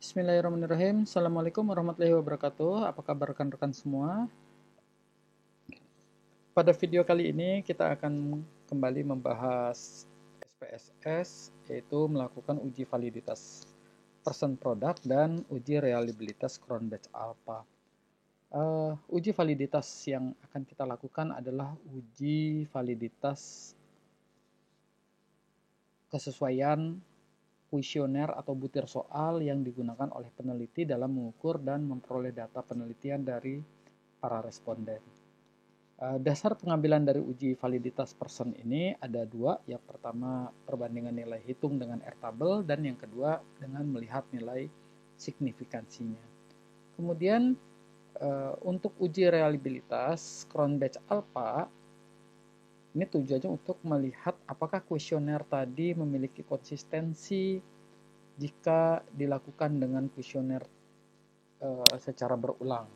Bismillahirrahmanirrahim. Assalamualaikum warahmatullahi wabarakatuh. Apa kabar rekan-rekan semua? Pada video kali ini kita akan kembali membahas SPSS, yaitu melakukan uji validitas person product dan uji reliabilitas Cronbach Alpha. Uji validitas yang akan kita lakukan adalah uji validitas kesesuaian kuesioner atau butir soal yang digunakan oleh peneliti dalam mengukur dan memperoleh data penelitian dari para responden. Dasar pengambilan dari uji validitas person ini ada dua. Yang pertama, perbandingan nilai hitung dengan R-table, dan yang kedua dengan melihat nilai signifikansinya. Kemudian untuk uji reliabilitas Cronbach Alpha, ini tujuannya untuk melihat apakah kuesioner tadi memiliki konsistensi jika dilakukan dengan kuesioner secara berulang.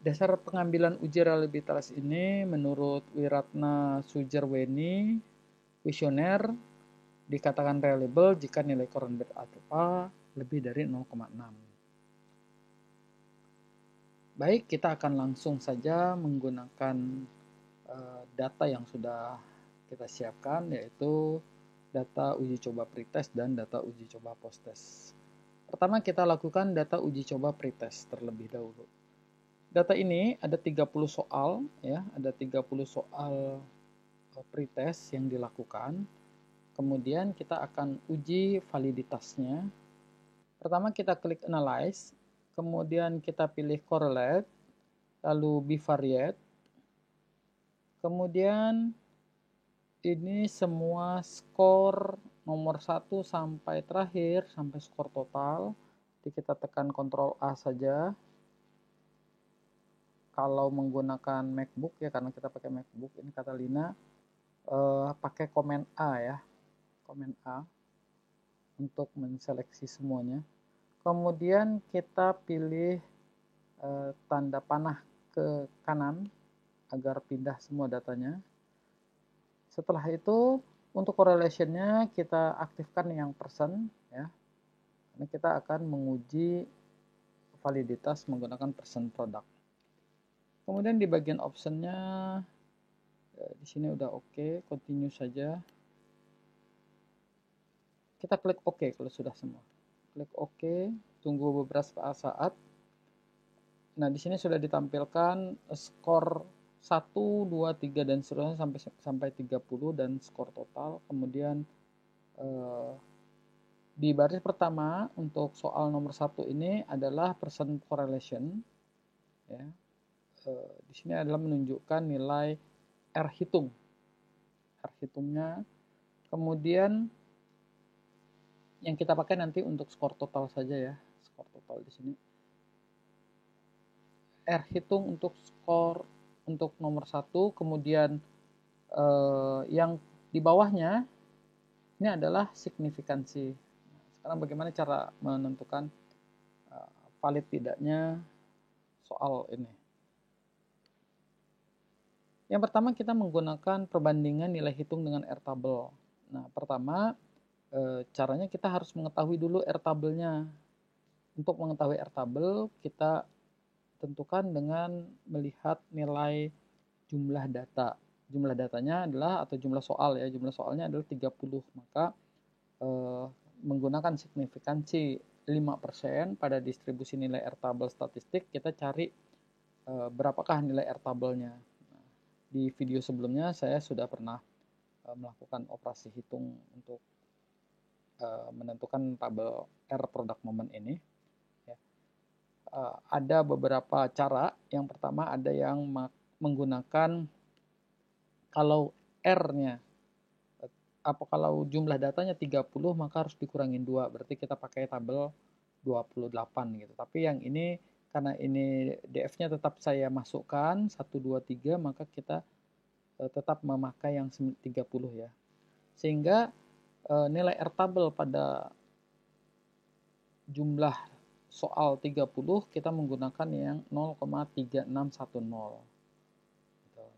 Dasar pengambilan uji reliabilitas ini menurut Wiratna Sujarweni, kuesioner dikatakan reliable jika nilai Cronbach Alpha lebih dari 0,6. Baik, kita akan langsung saja menggunakan data yang sudah kita siapkan, yaitu data uji coba pretest dan data uji coba post-test. Pertama kita lakukan data uji coba pretest terlebih dahulu. Data ini ada 30 soal ya, ada 30 soal pretest yang dilakukan. Kemudian kita akan uji validitasnya. Pertama kita klik analyze, kemudian kita pilih correlate, lalu bivariate. Kemudian ini semua skor nomor 1 sampai terakhir, sampai skor total. Jadi kita tekan Ctrl A saja. Kalau menggunakan MacBook ya, karena kita pakai MacBook, ini Catalina, pakai Command A ya, Command A untuk menseleksi semuanya. Kemudian kita pilih tanda panah ke kanan agar pindah semua datanya. Setelah itu untuk correlation-nya kita aktifkan yang persen ya. Ini kita akan menguji validitas menggunakan person product. Kemudian di bagian option-nya di sini udah oke, continue saja. Kita klik OK kalau sudah semua. Klik OK, tunggu beberapa saat. Nah, di sini sudah ditampilkan skor 1, 2, 3 dan seterusnya sampai 30 dan skor total. Kemudian di baris pertama untuk soal nomor 1 ini adalah percent correlation ya. Di sini adalah menunjukkan nilai R hitung. R hitungnya. Kemudian yang kita pakai nanti untuk skor total saja ya. Skor total di sini. R hitung untuk skor untuk nomor 1, kemudian yang di bawahnya ini adalah signifikansi. Sekarang bagaimana cara menentukan valid tidaknya soal ini? Yang pertama kita menggunakan perbandingan nilai hitung dengan R-table. Nah, pertama caranya kita harus mengetahui dulu R-table-nya. Untuk mengetahui R-table kita tentukan dengan melihat nilai jumlah data. Jumlah datanya adalah, atau jumlah soal ya, jumlah soalnya adalah 30. Maka menggunakan signifikansi 5% pada distribusi nilai R-table statistik, kita cari berapakah nilai R-table-nya. Nah, di video sebelumnya saya sudah pernah melakukan operasi hitung untuk menentukan tabel R product moment ini. Ada beberapa cara. Yang pertama ada yang menggunakan kalau R-nya kalau jumlah datanya 30 maka harus dikurangin 2, berarti kita pakai tabel 28 gitu. Tapi yang ini karena ini DF-nya tetap saya masukkan 1 2 3, maka kita tetap memakai yang 30 ya. Sehingga nilai R-table pada jumlah soal 30 kita menggunakan yang 0,3610.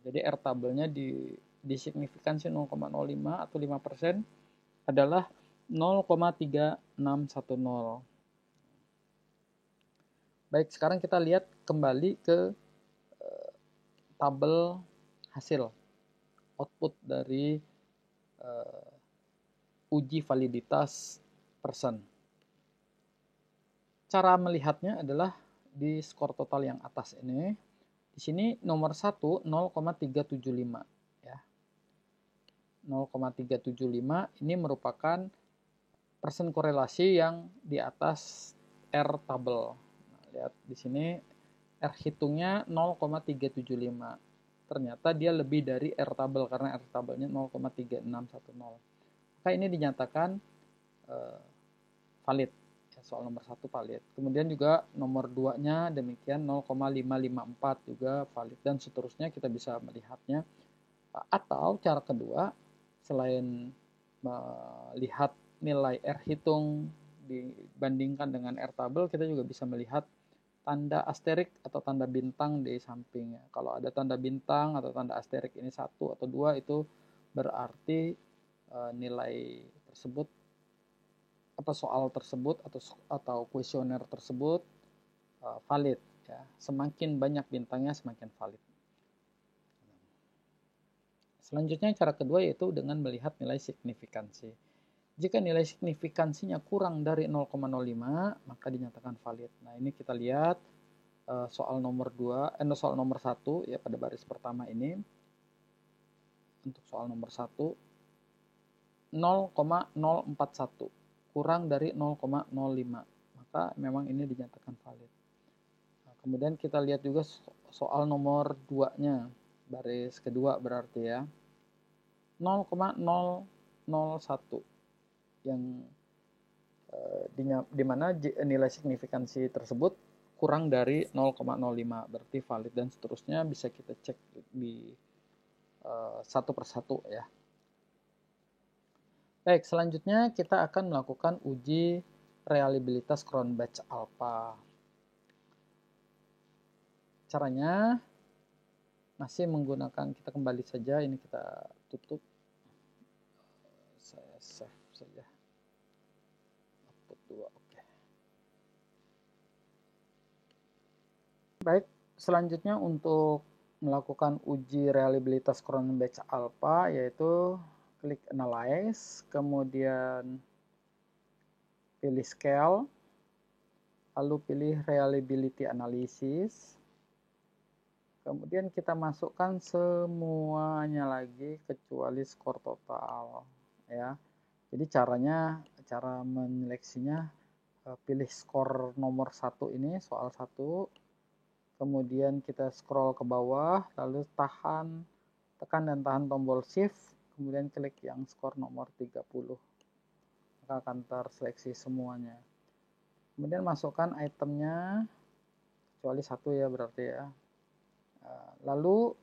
Jadi R-table-nya di signifikansi 0,05 atau 5% adalah 0,3610. Baik, sekarang kita lihat kembali ke tabel hasil output dari uji validitas person. Cara melihatnya adalah di skor total yang atas ini. Di sini nomor 1 0,375 ya. 0,375 ini merupakan persen korelasi yang di atas R tabel. Nah, lihat di sini R hitungnya 0,375. Ternyata dia lebih dari R tabel karena R tabelnya 0,3610. Maka ini dinyatakan valid. Soal nomor 1 valid. Kemudian juga nomor 2-nya demikian 0,554 juga valid dan seterusnya kita bisa melihatnya. Atau cara kedua, selain melihat nilai R hitung dibandingkan dengan R tabel, kita juga bisa melihat tanda asterik atau tanda bintang di sampingnya. Kalau ada tanda bintang atau tanda asterik ini 1 atau 2 itu berarti nilai tersebut apa soal tersebut atau kuesioner tersebut valid ya. Semakin banyak bintangnya semakin valid. Selanjutnya cara kedua yaitu dengan melihat nilai signifikansi. Jika nilai signifikansinya kurang dari 0,05 maka dinyatakan valid. Nah, ini kita lihat soal nomor 1 ya pada baris pertama ini. Untuk soal nomor 1 0,041 kurang dari 0,05 maka memang ini dinyatakan valid. Nah, kemudian kita lihat juga soal nomor 2-nya baris kedua berarti ya 0,001 yang di mana nilai signifikansi tersebut kurang dari 0,05 berarti valid dan seterusnya bisa kita cek di satu persatu ya. Baik, selanjutnya kita akan melakukan uji reliabilitas Cronbachh alpha. Caranya masih menggunakan, kita kembali saja, ini kita tutup. Saya save saja. Output 2, oke. Baik, selanjutnya untuk melakukan uji reliabilitas Cronbachh alpha yaitu klik Analyze, kemudian pilih Scale, lalu pilih Reliability Analysis, kemudian kita masukkan semuanya lagi kecuali skor total ya. Jadi cara menyeleksinya pilih skor nomor 1 ini, soal 1, kemudian kita scroll ke bawah, lalu tekan dan tahan tombol shift, kemudian klik yang skor nomor 30. Maka akan terseleksi semuanya. Kemudian masukkan itemnya, kecuali 1 ya berarti ya. Lalu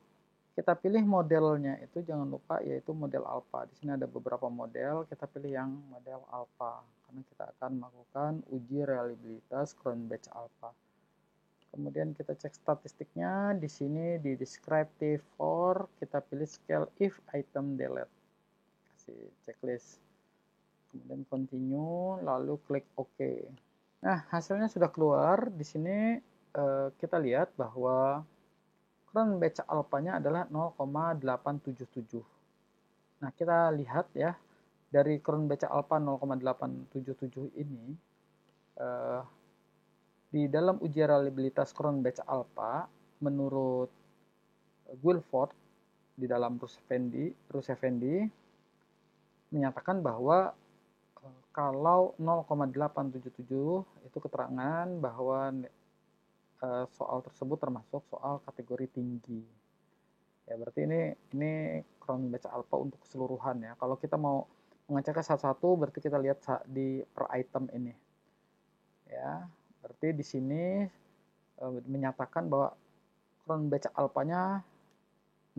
kita pilih modelnya, itu jangan lupa yaitu model alpha. Di sini ada beberapa model, kita pilih yang model alpha karena kita akan melakukan uji reliabilitas Cronbachh alpha. Kemudian kita cek statistiknya, di sini di descriptive for kita pilih scale if item delete. Kasih checklist. Kemudian continue, lalu klik OK. Nah, hasilnya sudah keluar. Di sini kita lihat bahwa Cronbachh alpha-nya adalah 0,877. Nah, kita lihat ya, dari Cronbachh alpha 0,877 ini, di dalam uji reliabilitas Cronbachh alpha, menurut Guilford, di dalam Ruth Effendi, menyatakan bahwa kalau 0,877 itu keterangan bahwa soal tersebut termasuk soal kategori tinggi. Ya, berarti ini Cronbachh alpha untuk keseluruhan ya. Kalau kita mau mengeceknya satu-satu, berarti kita lihat di per item ini. Ya, berarti di sini menyatakan bahwa Cronbachh alpha-nya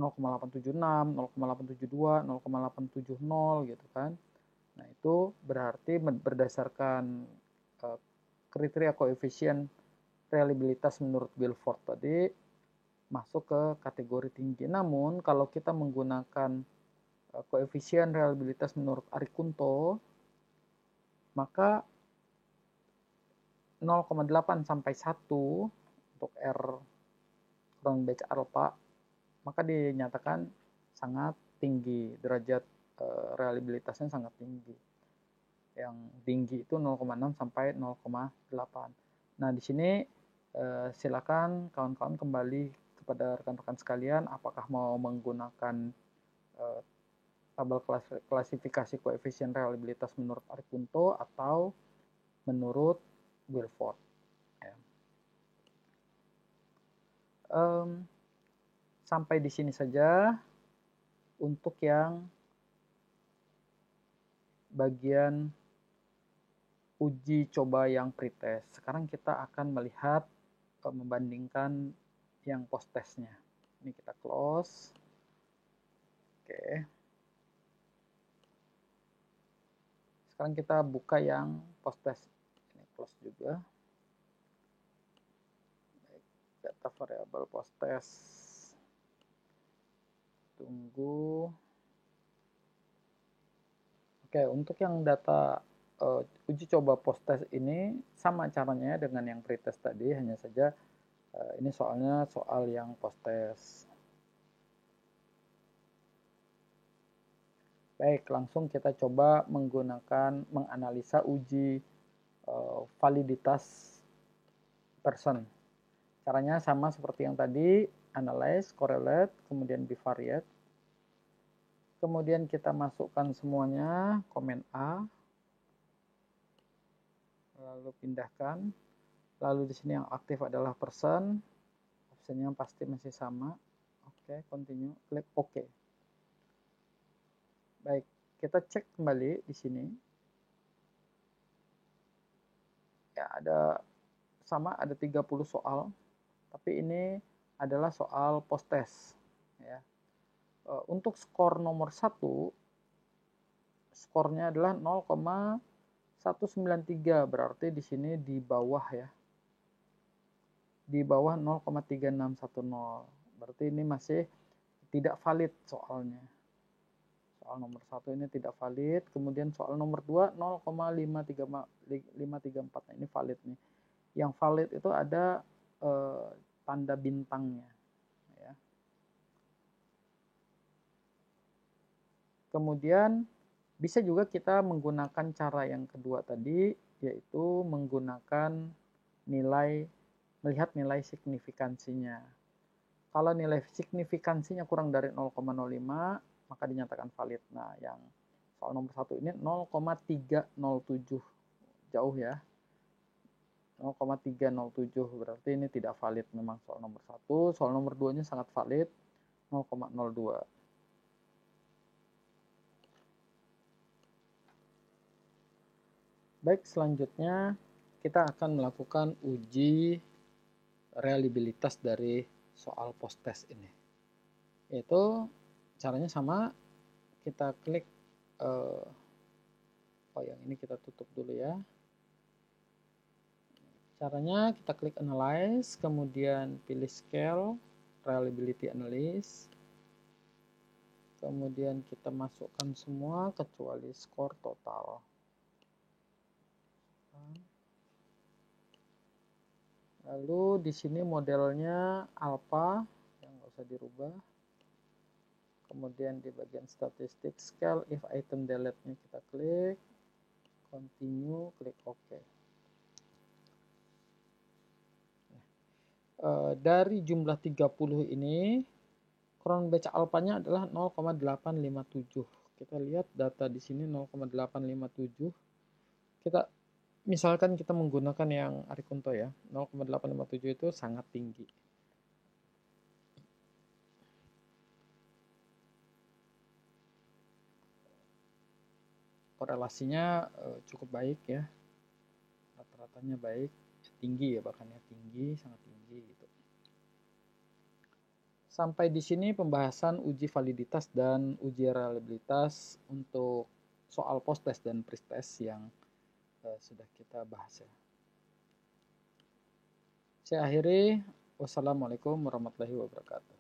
0,876, 0,872, 0,870 gitu kan. Nah, itu berarti berdasarkan kriteria koefisien reliabilitas menurut Guilford tadi masuk ke kategori tinggi. Namun kalau kita menggunakan koefisien reliabilitas menurut Arikunto, maka 0,8 sampai 1 untuk R Cronbach alpha, maka dinyatakan sangat tinggi, derajat reliabilitasnya sangat tinggi. Yang tinggi itu 0,6 sampai 0,8. Nah, di sini silakan kawan-kawan kembali kepada rekan-rekan sekalian, apakah mau menggunakan tabel klasifikasi koefisien reliabilitas menurut Arikunto atau menurut Wilford. Ya. Sampai di sini saja untuk yang bagian uji coba yang pretest. Sekarang kita akan melihat membandingkan yang post testnya. Ini kita close. Oke. Sekarang kita buka yang post test. Ini close juga. Data variabel post test. Tunggu. Oke, untuk yang data uji coba post test ini sama caranya dengan yang pretest tadi, hanya saja ini soalnya soal yang post test. Baik, langsung kita coba menganalisa uji validitas person. Caranya sama seperti yang tadi, analyze, correlate, kemudian bivariate. Kemudian kita masukkan semuanya, komen A, lalu pindahkan. Lalu di sini yang aktif adalah person, optionnya pasti masih sama. Oke, continue, klik OK. Baik, kita cek kembali di sini. Ya, ada 30 soal, tapi ini adalah soal post test. Ya. Untuk skor nomor 1, skornya adalah 0,193, berarti di sini di bawah ya. Di bawah 0,3610. Berarti ini masih tidak valid soalnya. Soal nomor 1 ini tidak valid. Kemudian soal nomor 2 0,534. Nah, ini valid nih. Yang valid itu ada tanda bintangnya ya. Kemudian bisa juga kita menggunakan cara yang kedua tadi, yaitu menggunakan melihat nilai signifikansinya. Kalau nilai signifikansinya kurang dari 0,05, maka dinyatakan valid. Nah, yang soal nomor 1 ini 0,307, jauh ya. 0,307, berarti ini tidak valid memang soal nomor 1. Soal nomor 2-nya sangat valid, 0,02. Baik, selanjutnya kita akan melakukan uji reliabilitas dari soal post test ini. Yaitu caranya sama, kita klik yang ini kita tutup dulu ya. Caranya kita klik analyze, kemudian pilih scale, reliability analysis. Kemudian kita masukkan semua kecuali skor total. Lalu di sini modelnya alpha, yang nggak usah dirubah. Kemudian di bagian statistik scale, if item delete-nya kita klik, continue, klik OK. Dari jumlah 30 ini, Cronbach alpha-nya adalah 0,857. Kita lihat data di sini 0,857. Misalkan kita menggunakan yang Arikunto ya, 0,857 itu sangat tinggi. Korelasinya cukup baik ya, rata-ratanya baik, tinggi ya, bahkan ya tinggi, sangat tinggi gitu. Sampai di sini pembahasan uji validitas dan uji reliabilitas untuk soal post test dan pre-test yang sudah kita bahas ya. Saya akhiri, wassalamualaikum warahmatullahi wabarakatuh.